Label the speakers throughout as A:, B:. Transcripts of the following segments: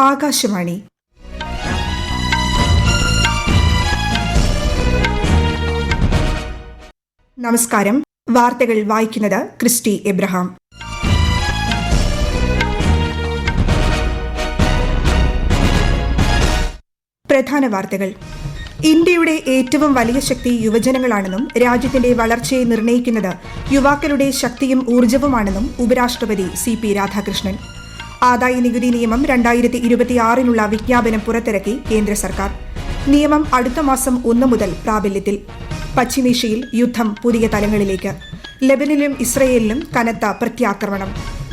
A: ആകാശവാണി. നമസ്കാരം. വാർത്തകൾ വായിക്കുന്നത് ക്രിസ്റ്റി എബ്രഹാം. പ്രധാന വാർത്തകൾ. ഇന്ത്യയുടെ ഏറ്റവും വലിയ ശക്തി യുവജനങ്ങളാണെന്നും രാജ്യത്തിന്റെ വളർച്ചയെ നിർണ്ണയിക്കുന്നത് യുവാക്കളുടെ ശക്തിയും ഊർജ്ജവുമാണെന്നും ഉപരാഷ്ട്രപതി CP രാധാകൃഷ്ണൻ. ആദായ നികുതി നിയമം 2026 വിജ്ഞാപനം പുറത്തിറക്കി കേന്ദ്ര സർക്കാർ. നിയമം അടുത്ത മാസം 1 മുതൽ പ്രാബല്യത്തിൽ. പശ്ചിമേഷ്യയിൽ യുദ്ധം പുതിയ തലങ്ങളിലേക്ക്. ലെബനനിലും ഇസ്രയേലിലും കനത്ത പ്രത്യാക്രമണം.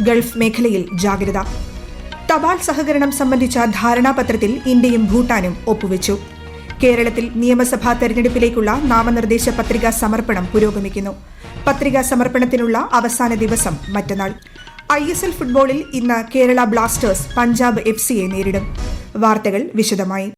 A: ഗൾഫ് മേഖലയിൽ ജാഗ്രത. തപാൽ സഹകരണം സംബന്ധിച്ച ധാരണാപത്രത്തിൽ ഇന്ത്യയും ഭൂട്ടാനും ഒപ്പുവെച്ചു. കേരളത്തിൽ നിയമസഭാ തെരഞ്ഞെടുപ്പിലേക്കുള്ള നാമനിർദ്ദേശ പത്രികാ സമർപ്പണം പുരോഗമിക്കുന്നു. പത്രികാ സമർപ്പണത്തിനുള്ള അവസാന ദിവസം മറ്റന്നാൾ. ISL ഫുട്ബോളിൽ ഇന്ന് കേരള ബ്ലാസ്റ്റേഴ്സ് പഞ്ചാബ് FCയെ നേരിടും. വാർത്തകൾ വിശദമായി.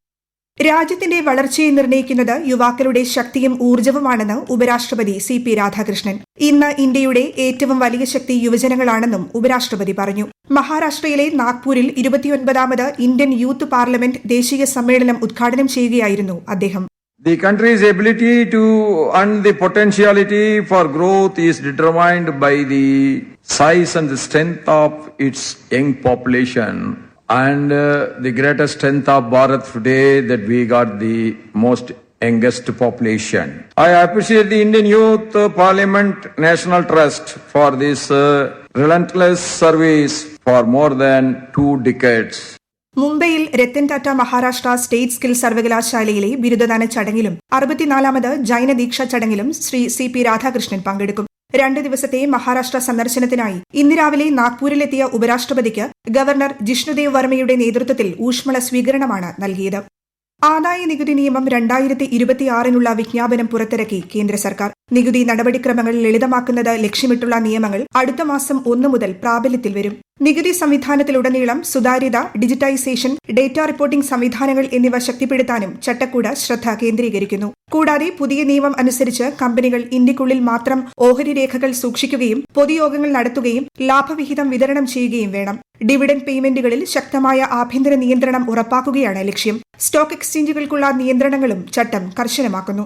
A: രാജ്യത്തിന്റെ വളർച്ചയെ നിർണ്ണയിക്കുന്നത് യുവാക്കളുടെ ശക്തിയും ഊർജ്ജവുമാണെന്ന് ഉപരാഷ്ട്രപതി CP രാധാകൃഷ്ണൻ. ഇന്ന് ഇന്ത്യയുടെ ഏറ്റവും വലിയ ശക്തി യുവജനങ്ങളാണെന്നും ഉപരാഷ്ട്രപതി പറഞ്ഞു. മഹാരാഷ്ട്രയിലെ നാഗ്പൂരിൽ 29ാമത് ഇന്ത്യൻ യൂത്ത് പാർലമെന്റ് ദേശീയ സമ്മേളനം ഉദ്ഘാടനം ചെയ്യുകയായിരുന്നു അദ്ദേഹം.
B: The country's ability to earn the potentiality for growth is determined by the size and the strength of its young population. And the greatest strength of Bharat today that we got the most youngest population. I appreciate the Indian Youth Parliament National Trust for this relentless service for more than 2 decades.
A: മുംബൈയിൽ Ratan Tata Maharashtra state skill സർവകലാശാലയിലെ ബിരുദദാന ചടങ്ങിലും 64ാമത് ജൈന ദീക്ഷാ ചടങ്ങിലും Shri CP Radhakrishnan പങ്കെടുക്കും. 2 ദിവസത്തെ മഹാരാഷ്ട്ര സന്ദർശനത്തിനായി ഇന്ന് രാവിലെ നാഗ്പൂരിലെത്തിയ ഉപരാഷ്ട്രപതിക്ക് ഗവർണർ ജിഷ്ണുദേവ് വർമ്മയുടെ നേതൃത്വത്തിൽ ഊഷ്മള സ്വീകരണമാണ് നൽകിയത്. ആദായ നികുതി നിയമം 2026 വിജ്ഞാപനം പുറത്തിറക്കി കേന്ദ്ര സർക്കാർ. നികുതി നടപടിക്രമങ്ങൾ ലളിതമാക്കുന്നത് ലക്ഷ്യമിട്ടുള്ള നിയമങ്ങൾ അടുത്ത മാസം 1 മുതൽ പ്രാബല്യത്തിൽ വരും. നികുതി സംവിധാനത്തിലുടനീളം സുതാര്യത, ഡിജിറ്റൈസേഷൻ, ഡേറ്റ റിപ്പോർട്ടിംഗ് സംവിധാനങ്ങൾ എന്നിവ ശക്തിപ്പെടുത്താനും ചട്ടക്കൂട് ശ്രദ്ധ കേന്ദ്രീകരിക്കുന്നു. കൂടാതെ പുതിയ നിയമം അനുസരിച്ച് കമ്പനികൾ ഇന്ത്യക്കുള്ളിൽ മാത്രം ഓഹരി രേഖകൾ സൂക്ഷിക്കുകയും പൊതുയോഗങ്ങൾ നടത്തുകയും ലാഭവിഹിതം വിതരണം ചെയ്യുകയും വേണം. ഡിവിഡന്റ് പേയ്മെന്റുകളിൽ ശക്തമായ ആഭ്യന്തര നിയന്ത്രണം ഉറപ്പാക്കുകയാണ് ലക്ഷ്യം. സ്റ്റോക്ക് എക്സ്ചേഞ്ചുകൾക്കുള്ള നിയന്ത്രണങ്ങളും ചട്ടം കർശനമാക്കുന്നു.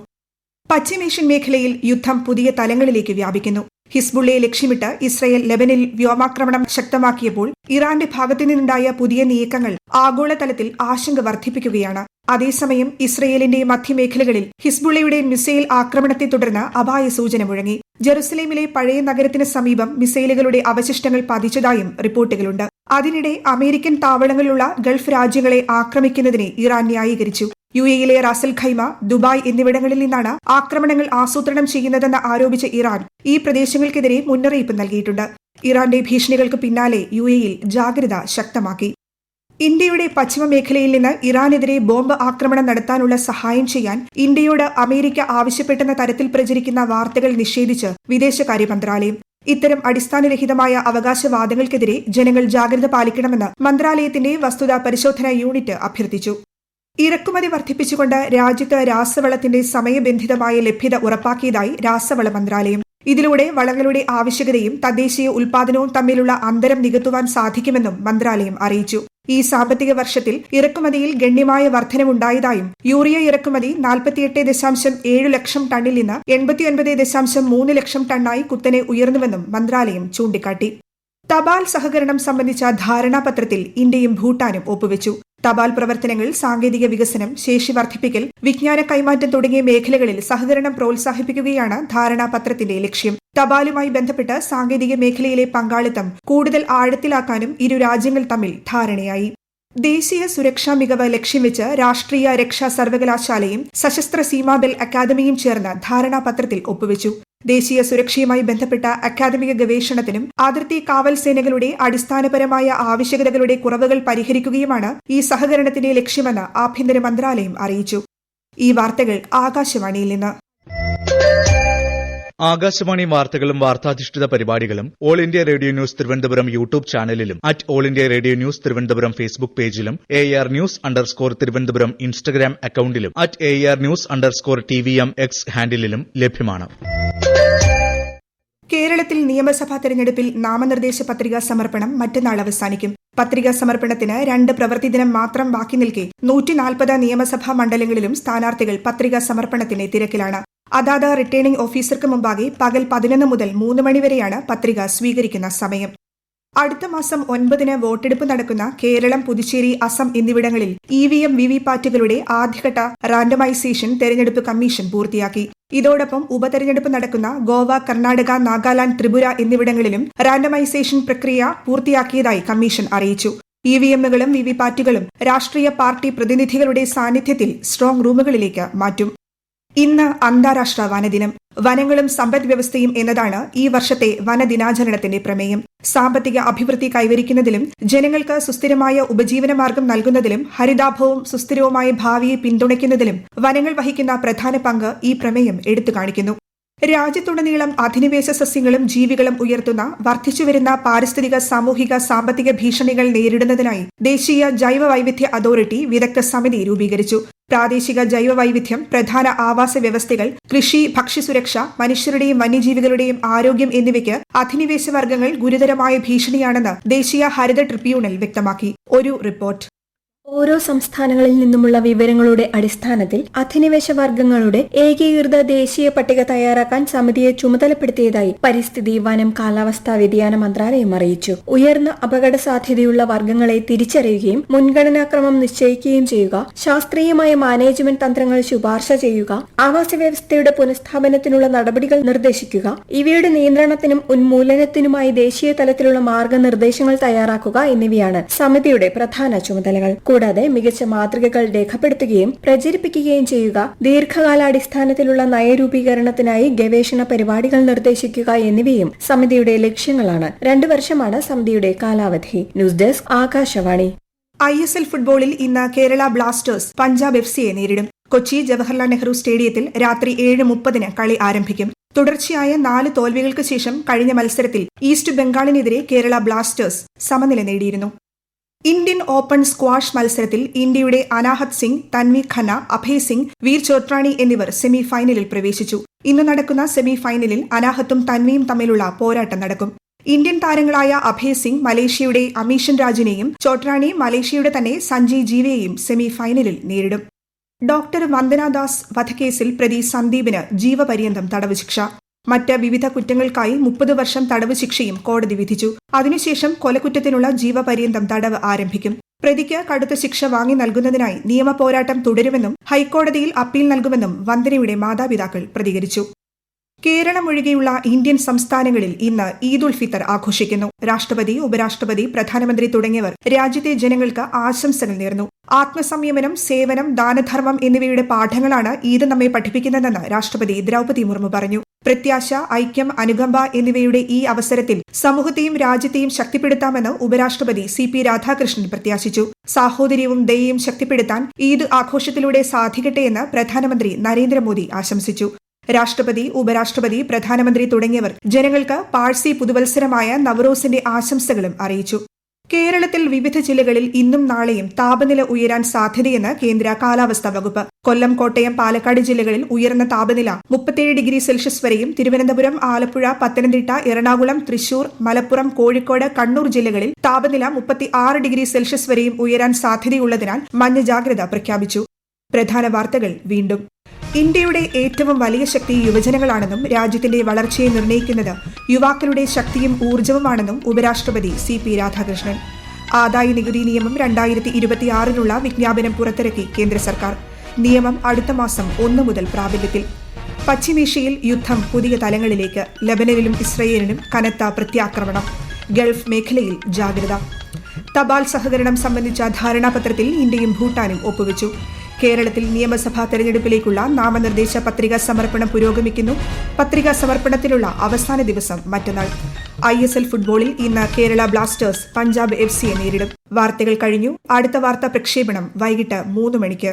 A: പശ്ചിമേഷ്യൻ മേഖലയിൽ യുദ്ധം പുതിയ തലങ്ങളിലേക്ക് വ്യാപിക്കുന്നു. ഹിസ്ബുള്ളയെ ലക്ഷ്യമിട്ട് ഇസ്രയേൽ ലെബനിൽ വ്യോമാക്രമണം ശക്തമാക്കിയപ്പോൾ ഇറാന്റെ ഭാഗത്തു നിന്നുണ്ടായ പുതിയ നീക്കങ്ങൾ ആഗോളതലത്തിൽ ആശങ്ക വർദ്ധിപ്പിക്കുകയാണ്. അതേസമയം ഇസ്രയേലിന്റെ മധ്യമേഖലകളിൽ ഹിസ്ബുള്ളയുടെ മിസൈൽ ആക്രമണത്തെ തുടർന്ന് അപായ സൂചന മുഴങ്ങി. ജെറുസലേമിലെ പഴയ നഗരത്തിന് സമീപം മിസൈലുകളുടെ അവശിഷ്ടങ്ങൾ പതിച്ചതായും റിപ്പോർട്ടുകളുണ്ട്. അതിനിടെ അമേരിക്കൻ താവളങ്ങളുള്ള ഗൾഫ് രാജ്യങ്ങളെ ആക്രമിക്കുന്നതിനെ ഇറാൻ ന്യായീകരിച്ചു. UAEയിലെ റാസൽ ഖൈമ, ദുബായ് എന്നിവിടങ്ങളിൽ നിന്നാണ് ആക്രമണങ്ങൾ ആസൂത്രണം ചെയ്യുന്നതെന്ന് ആരോപിച്ച ഇറാൻ ഈ പ്രദേശങ്ങൾക്കെതിരെ മുന്നറിയിപ്പ് നൽകിയിട്ടുണ്ട്. ഇറാന്റെ ഭീഷണികൾക്ക് പിന്നാലെ UAEയിൽ ജാഗ്രത ശക്തമാക്കി. ഇന്ത്യയുടെ പശ്ചിമ മേഖലയിൽ നിന്ന് ഇറാനെതിരെ ബോംബ് ആക്രമണം നടത്താനുള്ള സഹായം ചെയ്യാൻ ഇന്ത്യയോട് അമേരിക്ക ആവശ്യപ്പെട്ടെന്ന തരത്തിൽ പ്രചരിക്കുന്ന വാർത്തകൾ നിഷേധിച്ച് വിദേശകാര്യ മന്ത്രാലയം. ഇത്തരം അടിസ്ഥാനരഹിതമായ അവകാശവാദങ്ങൾക്കെതിരെ ജനങ്ങൾ ജാഗ്രത പാലിക്കണമെന്ന് മന്ത്രാലയത്തിന്റെ വസ്തുതാ പരിശോധനാ യൂണിറ്റ് അഭ്യർത്ഥിച്ചു. ഇറക്കുമതി വർദ്ധിപ്പിച്ചുകൊണ്ട് രാജ്യത്ത് രാസവളത്തിന്റെ സമയബന്ധിതമായ ലഭ്യത ഉറപ്പാക്കിയതായി രാസവള മന്ത്രാലയം. ഇതിലൂടെ വളങ്ങളുടെ ആവശ്യകതയും തദ്ദേശീയ ഉൽപാദനവും തമ്മിലുള്ള അന്തരം നികത്തുവാൻ സാധിക്കുമെന്നും മന്ത്രാലയം അറിയിച്ചു. ഈ സാമ്പത്തിക വർഷത്തിൽ ഇറക്കുമതിയിൽ ഗണ്യമായ വർധനവുണ്ടായതായും യൂറിയ ഇറക്കുമതി 48.7 ലക്ഷം ടണ്ണിൽ നിന്ന് 89.3 ലക്ഷം ടണ്ണായി കുത്തനെ ഉയർന്നുവെന്നും മന്ത്രാലയം ചൂണ്ടിക്കാട്ടി. തപാൽ സഹകരണം സംബന്ധിച്ച ധാരണാപത്രത്തിൽ ഇന്ത്യയും ഭൂട്ടാനും ഒപ്പുവെച്ചു. തപാൽ പ്രവർത്തനങ്ങൾ, സാങ്കേതിക വികസനം, ശേഷി വർദ്ധിപ്പിക്കൽ, വിജ്ഞാന കൈമാറ്റം തുടങ്ങിയ മേഖലകളിൽ സഹകരണം പ്രോത്സാഹിപ്പിക്കുകയാണ് ധാരണാപത്രത്തിന്റെ ലക്ഷ്യം. തപാലുമായി ബന്ധപ്പെട്ട് സാങ്കേതിക മേഖലയിലെ പങ്കാളിത്തം കൂടുതൽ ആഴത്തിലാക്കാനും ഇരു രാജ്യങ്ങൾ തമ്മിൽ ധാരണയായി. ദേശീയ സുരക്ഷാ മികവ് ലക്ഷ്യം വെച്ച് രാഷ്ട്രീയ രക്ഷാ സർവകലാശാലയും സശസ്ത്ര സീമാബൽ അക്കാദമിയും ചേർന്ന് ധാരണാപത്രത്തിൽ ഒപ്പുവെച്ചു. ദേശീയ സുരക്ഷയുമായി ബന്ധപ്പെട്ട അക്കാദമിക ഗവേഷണത്തിനും അതിർത്തി കാവൽ സേനകളുടെ അടിസ്ഥാനപരമായ ആവശ്യകതകളുടെ കുറവുകൾ പരിഹരിക്കുകയുമാണ് ഈ സഹകരണത്തിന്റെ ലക്ഷ്യമെന്ന് ആഭ്യന്തര മന്ത്രാലയം അറിയിച്ചു. ഈ വാർത്തകൾ ആകാശവാണിയിൽ നിന്ന്.
C: ആകാശവാണി വാർത്തകളും വാർത്താധിഷ്ഠിത പരിപാടികളും All India Radio News Thiruvananthapuram YouTube ചാനലിലും All India Radio News Thiruvananthapuram Facebook പേജിലും AR News_ തിരുവനന്തപുരം ഇൻസ്റ്റഗ്രാം അക്കൌണ്ടിലും AR News_TVM X ഹാൻഡിലും ലഭ്യമാണ്.
A: കേരളത്തിൽ നിയമസഭാ തെരഞ്ഞെടുപ്പിൽ നാമനിർദ്ദേശ പത്രികാ സമർപ്പണം മറ്റന്നാൾ അവസാനിക്കും. പത്രികാ സമർപ്പണത്തിന് 2 പ്രവൃത്തിദിനം മാത്രം ബാക്കി നിൽക്കെ 140 നിയമസഭാ മണ്ഡലങ്ങളിലും സ്ഥാനാർത്ഥികൾ പത്രികാ സമർപ്പണത്തിന് തിരക്കിലാണ്. അതാത് റിട്ടേണിംഗ് ഓഫീസർക്ക് മുമ്പാകെ പകൽ 11 മുതൽ 3 മണിവരെയാണ് പത്രിക സ്വീകരിക്കുന്ന സമയം. അടുത്ത മാസം 9 വോട്ടെടുപ്പ് നടക്കുന്ന കേരളം, പുതുച്ചേരി, അസം എന്നിവിടങ്ങളിൽ EVM വിവിപാറ്റുകളുടെ ആദ്യഘട്ട റാൻഡമൈസേഷൻ തെരഞ്ഞെടുപ്പ് കമ്മീഷൻ പൂർത്തിയാക്കി. ഇതോടൊപ്പം ഉപതെരഞ്ഞെടുപ്പ് നടക്കുന്ന ഗോവ, കർണാടക, നാഗാലാന്റ്, ത്രിപുര എന്നിവിടങ്ങളിലും റാൻഡമൈസേഷൻ പ്രക്രിയ പൂർത്തിയാക്കിയതായി കമ്മീഷൻ അറിയിച്ചു. EVMകളും വിവിപാറ്റുകളും രാഷ്ട്രീയ പാർട്ടി പ്രതിനിധികളുടെ സാന്നിധ്യത്തിൽ സ്ട്രോങ് റൂമുകളിലേക്ക് മാറ്റും. ഇന്ന് അന്താരാഷ്ട്ര വനദിനം. വനങ്ങളും സമ്പദ് വ്യവസ്ഥയും എന്നതാണ് ഈ വർഷത്തെ വനദിനാചരണത്തിന്റെ പ്രമേയം. സാമ്പത്തിക അഭിവൃദ്ധി കൈവരിക്കുന്നതിലും ജനങ്ങൾക്ക് സുസ്ഥിരമായ ഉപജീവനമാർഗം നൽകുന്നതിലും ഹരിതാഭവും സുസ്ഥിരവുമായ ഭാവിയെ പിന്തുണയ്ക്കുന്നതിലും വനങ്ങൾ വഹിക്കുന്ന പ്രധാന പങ്ക് ഈ പ്രമേയം എടുത്തുകാണിക്കുന്നു. രാജ്യത്തുടനീളം അധിനിവേശ സസ്യങ്ങളും ജീവികളും ഉയർത്തുന്ന വർദ്ധിച്ചുവരുന്ന പാരിസ്ഥിതിക, സാമൂഹിക, സാമ്പത്തിക ഭീഷണികൾ നേരിടുന്നതിനായി ദേശീയ ജൈവ വൈവിധ്യ അതോറിറ്റി വിദഗ്ധ സമിതി രൂപീകരിച്ചു. പ്രാദേശിക ജൈവ വൈവിധ്യം, പ്രധാന ആവാസ വ്യവസ്ഥകൾ, കൃഷി, ഭക്ഷ്യസുരക്ഷ, മനുഷ്യരുടെയും വന്യജീവികളുടെയും ആരോഗ്യം എന്നിവയ്ക്ക് അധിനിവേശ വർഗ്ഗങ്ങൾ ഗുരുതരമായ ഭീഷണിയാണെന്ന് ദേശീയ ഹരിത ട്രിബ്യൂണൽ വ്യക്തമാക്കി. ഒരു റിപ്പോർട്ട്.
D: ഓരോ സംസ്ഥാനങ്ങളിൽ നിന്നുമുള്ള വിവരങ്ങളുടെ അടിസ്ഥാനത്തിൽ അധിനിവേശ വർഗ്ഗങ്ങളുടെ ഏകീകൃത ദേശീയ പട്ടിക തയ്യാറാക്കാൻ സമിതിയെ ചുമതലപ്പെടുത്തിയതായി പരിസ്ഥിതി, വനം, കാലാവസ്ഥാ വ്യതിയാന മന്ത്രാലയം അറിയിച്ചു. ഉയർന്ന അപകട സാധ്യതയുള്ള വർഗ്ഗങ്ങളെ തിരിച്ചറിയുകയും മുൻഗണനാക്രമം നിശ്ചയിക്കുകയും ചെയ്യുക, ശാസ്ത്രീയമായ മാനേജ്മെന്റ് തന്ത്രങ്ങൾ ശുപാർശ ചെയ്യുക, ആവാസ വ്യവസ്ഥയുടെ പുനഃസ്ഥാപനത്തിനുള്ള നടപടികൾ നിർദ്ദേശിക്കുക, ഇവയുടെ നിയന്ത്രണത്തിനും ഉന്മൂലനത്തിനുമായി ദേശീയ തലത്തിലുള്ള മാർഗനിർദ്ദേശങ്ങൾ തയ്യാറാക്കുക എന്നിവയാണ് സമിതിയുടെ പ്രധാന ചുമതലകൾ. കൂടാതെ മികച്ച മാതൃകകൾ രേഖപ്പെടുത്തുകയും പ്രചരിപ്പിക്കുകയും ചെയ്യുക, ദീർഘകാലാടിസ്ഥാനത്തിലുള്ള നയരൂപീകരണത്തിനായി ഗവേഷണ പരിപാടികൾ നിർദ്ദേശിക്കുക എന്നിവയും സമിതിയുടെ ലക്ഷ്യങ്ങളാണ്. 2 വർഷമാണ് സമിതിയുടെ കാലാവധി. News desk, Akashvani.
A: ISL ഫുട്ബോളിൽ ഇന്ന് കേരള ബ്ലാസ്റ്റേഴ്സ് പഞ്ചാബ് FCയെ നേരിടും. കൊച്ചി ജവഹർലാൽ നെഹ്റു സ്റ്റേഡിയത്തിൽ രാത്രി 7:30 കളി ആരംഭിക്കും. തുടർച്ചയായ 4 തോൽവികൾക്ക് ശേഷം കഴിഞ്ഞ മത്സരത്തിൽ ഈസ്റ്റ് ബംഗാളിനെതിരെ കേരള ബ്ലാസ്റ്റേഴ്സ് സമനില നേടിയിരുന്നു. ഇന്ത്യൻ ഓപ്പൺ സ്ക്വാഷ് മത്സരത്തിൽ ഇന്ത്യയുടെ അനാഹത് സിംഗ്, തൻവി ഖന്ന, അഭയ് സിംഗ്, വീർ ചോട്രാണി എന്നിവർ സെമി ഫൈനലിൽ പ്രവേശിച്ചു. ഇന്ന് നടക്കുന്ന സെമി ഫൈനലിൽ അനാഹത്തും തൻവിയും തമ്മിലുള്ള പോരാട്ടം നടക്കും. ഇന്ത്യൻ താരങ്ങളായ അഭയ് സിംഗ് മലേഷ്യയുടെ അമീഷൻ രാജിനെയും ചോട്രാണി മലേഷ്യയുടെ തന്നെ സഞ്ജയ് ജീവയെയും സെമി ഫൈനലിൽ നേരിടും. ഡോക്ടർ വന്ദനാദാസ് വധക്കേസിൽ പ്രതി സന്ദീപിന് ജീവപര്യന്തം തടവ് ശിക്ഷ. മറ്റ് വിവിധ കുറ്റങ്ങൾക്കായി 30 വർഷം തടവ് ശിക്ഷയും കോടതി വിധിച്ചു. അതിനുശേഷം കൊലക്കുറ്റത്തിനുള്ള ജീവപര്യന്തം തടവ് ആരംഭിക്കും. പ്രതിക്ക് കടുത്ത ശിക്ഷ വാങ്ങി നൽകുന്നതിനായി നിയമപോരാട്ടം തുടരുമെന്നും ഹൈക്കോടതിയിൽ അപ്പീൽ നൽകുമെന്നും വന്ദനയുടെ മാതാപിതാക്കൾ പ്രതികരിച്ചു. കേരളം ഒഴികെയുള്ള ഇന്ത്യൻ സംസ്ഥാനങ്ങളിൽ ഇന്ന് ഈദ് ഉൽ ഫിത്തർ ആഘോഷിക്കുന്നു. രാഷ്ട്രപതി, ഉപരാഷ്ട്രപതി, പ്രധാനമന്ത്രി തുടങ്ങിയവർ രാജ്യത്തെ ജനങ്ങൾക്ക് ആശംസകൾ നേർന്നു. ആത്മസംയമനം, സേവനം, ദാനധർമ്മം എന്നിവയുടെ പാഠങ്ങളാണ് ഈദ് നമ്മെ പഠിപ്പിക്കുന്നതെന്ന് രാഷ്ട്രപതി ദ്രൗപദി മുർമു പറഞ്ഞു. പ്രത്യാശ, ഐക്യം, അനുകമ്പ എന്നിവയുടെ ഈ അവസരത്തിൽ സമൂഹത്തെയും രാജ്യത്തെയും ശക്തിപ്പെടുത്താമെന്ന് ഉപരാഷ്ട്രപതി CP രാധാകൃഷ്ണൻ പ്രത്യാശിച്ചു. സാഹോദര്യവും ദയയും ശക്തിപ്പെടുത്താൻ ഈദ് ആഘോഷത്തിലൂടെ സാധിക്കട്ടെയെന്ന് പ്രധാനമന്ത്രി നരേന്ദ്രമോദി ആശംസിച്ചു. രാഷ്ട്രപതി, ഉപരാഷ്ട്രപതി, പ്രധാനമന്ത്രി തുടങ്ങിയവർ ജനങ്ങൾക്ക് പാഴ്സി പുതുവത്സരമായ നവറോസിന്റെ ആശംസകളും അറിയിച്ചു. കേരളത്തിൽ വിവിധ ജില്ലകളിൽ ഇന്നും നാളെയും താപനില ഉയരാൻ സാധ്യതയെന്ന് കേന്ദ്ര കാലാവസ്ഥാ വകുപ്പ്. കൊല്ലം, കോട്ടയം, പാലക്കാട് ജില്ലകളിൽ ഉയർന്ന താപനില 37 ഡിഗ്രി സെൽഷ്യസ് വരെയും തിരുവനന്തപുരം, ആലപ്പുഴ, പത്തനംതിട്ട, എറണാകുളം, തൃശൂർ, മലപ്പുറം, കോഴിക്കോട്, കണ്ണൂർ ജില്ലകളിൽ താപനില 36 ഡിഗ്രി സെൽഷ്യസ് വരെയും ഉയരാൻ സാധ്യതയുള്ളതിനാൽ മഞ്ഞ ജാഗ്രത പ്രഖ്യാപിച്ചു. പ്രധാന വാർത്തകൾ വീണ്ടും. ഇന്ത്യയുടെ ഏറ്റവും വലിയ ശക്തി യുവജനങ്ങളാണെന്നും രാജ്യത്തിന്റെ വളർച്ചയെ നിർണ്ണയിക്കുന്നത് യുവാക്കളുടെ ശക്തിയും ഊർജ്ജവുമാണെന്നും ഉപരാഷ്ട്രപതി CP രാധാകൃഷ്ണൻ. ആദായ നികുതി നിയമം 2026 വിജ്ഞാപനം പുറത്തിറക്കി കേന്ദ്ര സർക്കാർ. നിയമം അടുത്ത മാസം 1 മുതൽ പ്രാബല്യത്തിൽ. പശ്ചിമേഷ്യയിൽ യുദ്ധം പുതിയ തലങ്ങളിലേക്ക്. ലബനനിലും ഇസ്രയേലിനും കനത്ത പ്രത്യാക്രമണം. ഗൾഫ് മേഖലയിൽ ജാഗ്രത. തപാൽ സഹകരണം സംബന്ധിച്ച ധാരണാപത്രത്തിൽ ഇന്ത്യയും ഭൂട്ടാനും ഒപ്പുവെച്ചു. കേരളത്തിൽ നിയമസഭാ തെരഞ്ഞെടുപ്പിലേക്കുള്ള നാമനിർദ്ദേശ പത്രികാ സമർപ്പണം പുരോഗമിക്കുന്നു. പത്രികാ സമർപ്പണത്തിനുള്ള അവസാന ദിവസം മറ്റന്നാൾ. ISL ഫുട്ബോളിൽ ഇന്ന് കേരള ബ്ലാസ്റ്റേഴ്സ് പഞ്ചാബ് FCയെ നേരിടും. വാർത്തകൾ കഴിഞ്ഞു. അടുത്ത വാർത്താ പ്രക്ഷേപണം വൈകിട്ട് 3 മണിക്ക്.